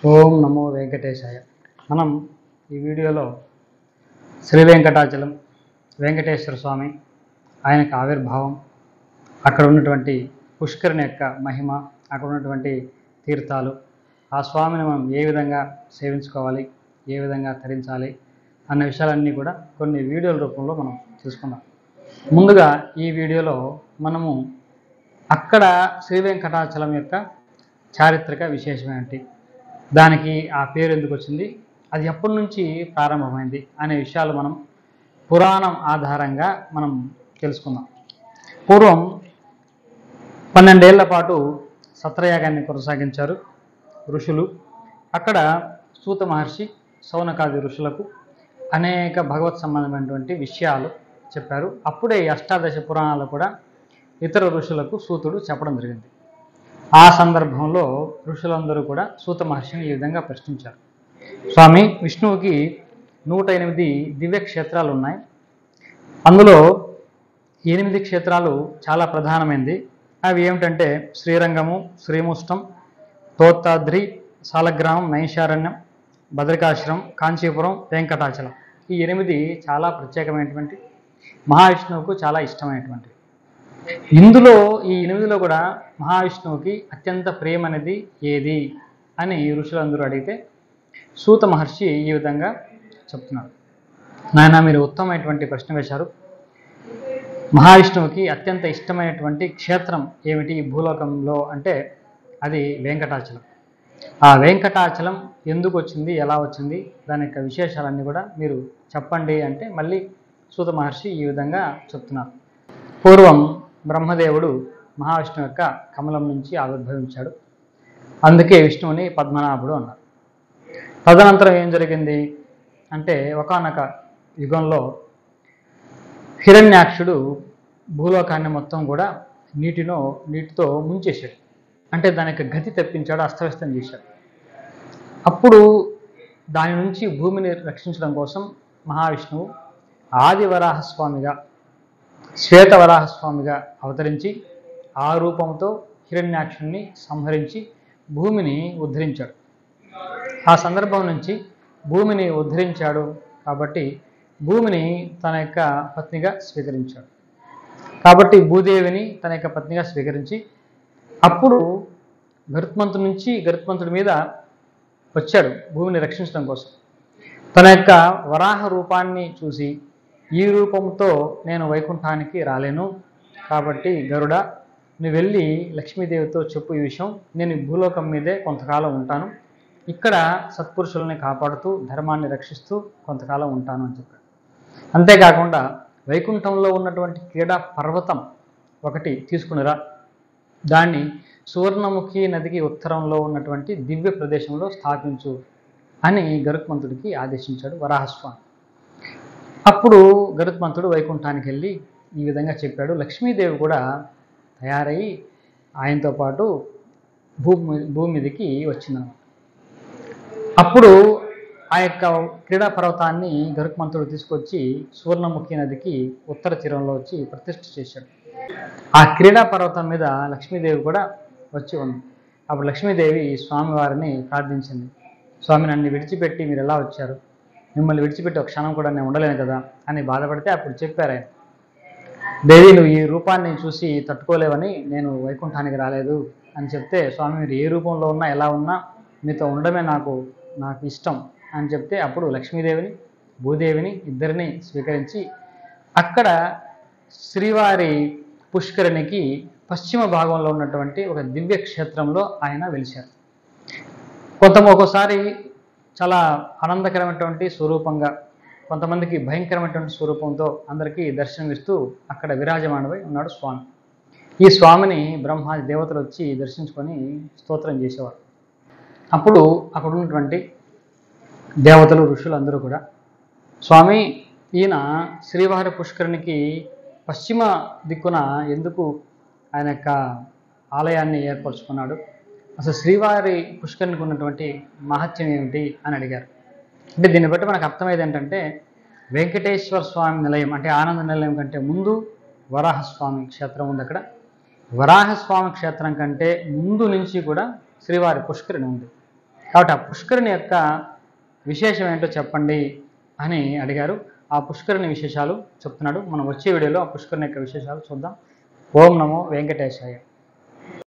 ఓం నమో వెంకటేశాయ. మనం ఈ వీడియోలో శ్రీ వెంకటాచలం వెంకటేశ్వర స్వామి ఆయనకు ఆవిర్భావం, అక్కడ ఉన్నటువంటి పుష్కరిణి యొక్క మహిమ, అక్కడ ఉన్నటువంటి తీర్థాలు, ఆ స్వామిని మనం ఏ విధంగా సేవించుకోవాలి, ఏ విధంగా తరించాలి అన్న విషయాలన్నీ కూడా కొన్ని వీడియోల రూపంలో మనం తెలుసుకుందాం. ముందుగా ఈ వీడియోలో మనము అక్కడ శ్రీ వెంకటాచలం యొక్క చారిత్రక విశేషం ఏంటి, దానికి ఆ పేరు ఎందుకు వచ్చింది, అది ఎప్పటి నుంచి ప్రారంభమైంది అనే విషయాలు మనం పురాణం ఆధారంగా మనం తెలుసుకుందాం. పూర్వం 12 ఏళ్ల పాటు సత్రయాగాన్ని కొనసాగించారు ఋషులు. అక్కడ సూత మహర్షి శౌనకాది ఋషులకు అనేక భగవత్ సంబంధమైనటువంటి విషయాలు చెప్పారు. అప్పుడే అష్టాదశ పురాణాలు కూడా ఇతర ఋషులకు సూతుడు చెప్పడం జరిగింది. ఆ సందర్భంలో ఋషులందరూ కూడా సూత మహర్షిని ఈ విధంగా ప్రశ్నించారు. స్వామి, విష్ణువుకి 108 దివ్య క్షేత్రాలు ఉన్నాయి. అందులో 8 క్షేత్రాలు చాలా ప్రధానమైనది. అవి ఏమిటంటే శ్రీరంగము, శ్రీముష్టం, తోత్తాద్రి, సాలగ్రామం, నైషారణ్యం, బద్రికాశ్రమం, కాంచీపురం, వెంకటాచలం. ఈ 8 చాలా ప్రత్యేకమైనటువంటి, మహావిష్ణువుకు చాలా ఇష్టమైనటువంటి. ఇందులో ఈ 8లో కూడా మహావిష్ణువుకి అత్యంత ప్రియమైనది ఏది అని ఋషులందరూ అడిగితే సూత మహర్షి ఈ విధంగా చెప్తున్నారు. నాయన, మీరు ఉత్తమమైనటువంటి ప్రశ్న వేశారు. మహావిష్ణువుకి అత్యంత ఇష్టమైనటువంటి క్షేత్రం ఏమిటి ఈ భూలోకంలో అంటే అది వెంకటాచలం. ఆ వెంకటాచలం ఎందుకు వచ్చింది, ఎలా వచ్చింది, దాని యొక్క విశేషాలన్నీ కూడా మీరు చెప్పండి అంటే మళ్ళీ సూత మహర్షి ఈ విధంగా చెప్తున్నారు. పూర్వం బ్రహ్మదేవుడు మహావిష్ణువు యొక్క కమలం నుంచి ఆవిర్భవించాడు. అందుకే విష్ణువుని పద్మనాభుడు అన్నారు. తదనంతరం ఏం జరిగింది అంటే ఒకానొక యుగంలో హిరణ్యాక్షుడు భూలోకాన్ని మొత్తం కూడా నీటితో ముంచేశాడు. అంటే దానికి గతి తెప్పించాడు, అస్తవ్యస్తం చేశాడు. అప్పుడు దాని నుంచి భూమిని రక్షించడం కోసం మహావిష్ణువు ఆదివరాహస్వామిగా, శ్వేతవరాహస్వామిగా అవతరించి ఆ రూపంతో హిరణ్యాక్షుణ్ణి సంహరించి భూమిని ఉద్ధరించాడు. ఆ సందర్భం నుంచి భూమిని ఉద్ధరించాడు కాబట్టి భూమిని తన యొక్క పత్నిగా స్వీకరించాడు. కాబట్టి భూదేవిని తన యొక్క పత్నిగా స్వీకరించి అప్పుడు గరుత్మంతుడి నుంచి గరుత్మంతుడి మీద వచ్చాడు భూమిని రక్షించడం కోసం. తన యొక్క వరాహ రూపాన్ని చూసి ఈ రూపంతో నేను వైకుంఠానికి రాలేను, కాబట్టి గరుడ నువ్వు వెళ్ళి లక్ష్మీదేవితో చెప్పు ఈ విషయం, నేను ఈ భూలోకం మీదే కొంతకాలం ఉంటాను, ఇక్కడ సత్పురుషుల్ని కాపాడుతూ ధర్మాన్ని రక్షిస్తూ కొంతకాలం ఉంటాను అని చెప్పాడు. అంతేకాకుండా వైకుంఠంలో ఉన్నటువంటి క్రీడా పర్వతం ఒకటి తీసుకునిరా, దాన్ని సువర్ణముఖి నదికి ఉత్తరంలో ఉన్నటువంటి దివ్య ప్రదేశంలో స్థాపించు అని గరుత్మంతుడికి ఆదేశించాడు వరాహస్వామి. అప్పుడు గరుత్మంతుడు వైకుంఠానికి వెళ్ళి ఈ విధంగా చెప్పాడు. లక్ష్మీదేవి కూడా తయారయ్యి ఆయనతో పాటు భూమి మీదకి వచ్చిందన్నమాట. అప్పుడు ఆ యొక్క క్రీడా పర్వతాన్ని గరుత్మంతుడు తీసుకొచ్చి సువర్ణముఖి నదికి ఉత్తర తీరంలో వచ్చి ప్రతిష్ఠ చేశాడు. ఆ క్రీడా పర్వతం మీద లక్ష్మీదేవి కూడా వచ్చి ఉంది. అప్పుడు లక్ష్మీదేవి స్వామివారిని ప్రార్థించింది. స్వామి, నన్ను విడిచిపెట్టి మీరు ఎలా వచ్చారు, మిమ్మల్ని విడిచిపెట్టి ఒక క్షణం కూడా నేను ఉండలేను కదా అని బాధపడితే అప్పుడు చెప్పారు ఆయన, దేవి నువ్వు ఈ రూపాన్ని చూసి తట్టుకోలేవని నేను వైకుంఠానికి రాలేదు అని చెప్తే, స్వామి మీరు ఏ రూపంలో ఉన్నా ఎలా ఉన్నా మీతో ఉండడమే నాకు ఇష్టం అని చెప్తే అప్పుడు లక్ష్మీదేవిని భూదేవిని ఇద్దరిని స్వీకరించి అక్కడ శ్రీవారి పుష్కరిణికి పశ్చిమ భాగంలో ఉన్నటువంటి ఒక దివ్య క్షేత్రంలో ఆయన వెలిశారు. ఒక్కోసారి చాలా ఆనందకరమైనటువంటి స్వరూపంగా, కొంతమందికి భయంకరమైనటువంటి స్వరూపంతో అందరికీ దర్శనమిస్తూ అక్కడ విరాజమానమై ఉన్నాడు స్వామి. ఈ స్వామిని బ్రహ్మాది దేవతలు వచ్చి దర్శించుకొని స్తోత్రం చేసేవారు. అప్పుడు అక్కడ ఉన్నటువంటి దేవతలు ఋషులు అందరూ కూడా, స్వామి ఈయన శ్రీవారి పుష్కరిణికి పశ్చిమ దిక్కున ఎందుకు ఆయన యొక్క ఆలయాన్ని ఏర్పరచుకున్నాడు, అసలు శ్రీవారి పుష్కరిణికి ఉన్నటువంటి మహత్యం ఏమిటి అని అడిగారు. అంటే దీన్ని బట్టి మనకు అర్థమయ్యేది ఏంటంటే వెంకటేశ్వర స్వామి నిలయం అంటే ఆనంద నిలయం కంటే ముందు వరాహస్వామి క్షేత్రం ఉంది. అక్కడ వరాహస్వామి క్షేత్రం కంటే ముందు నుంచి కూడా శ్రీవారి పుష్కరిణి ఉంది. కాబట్టి ఆ పుష్కరిణి యొక్క విశేషం ఏంటో చెప్పండి అని అడిగారు. ఆ పుష్కరిణి విశేషాలు చెప్తున్నాడు. మనం వచ్చే వీడియోలో ఆ పుష్కరిణి యొక్క విశేషాలు చూద్దాం. ఓం నమో వెంకటేశాయ.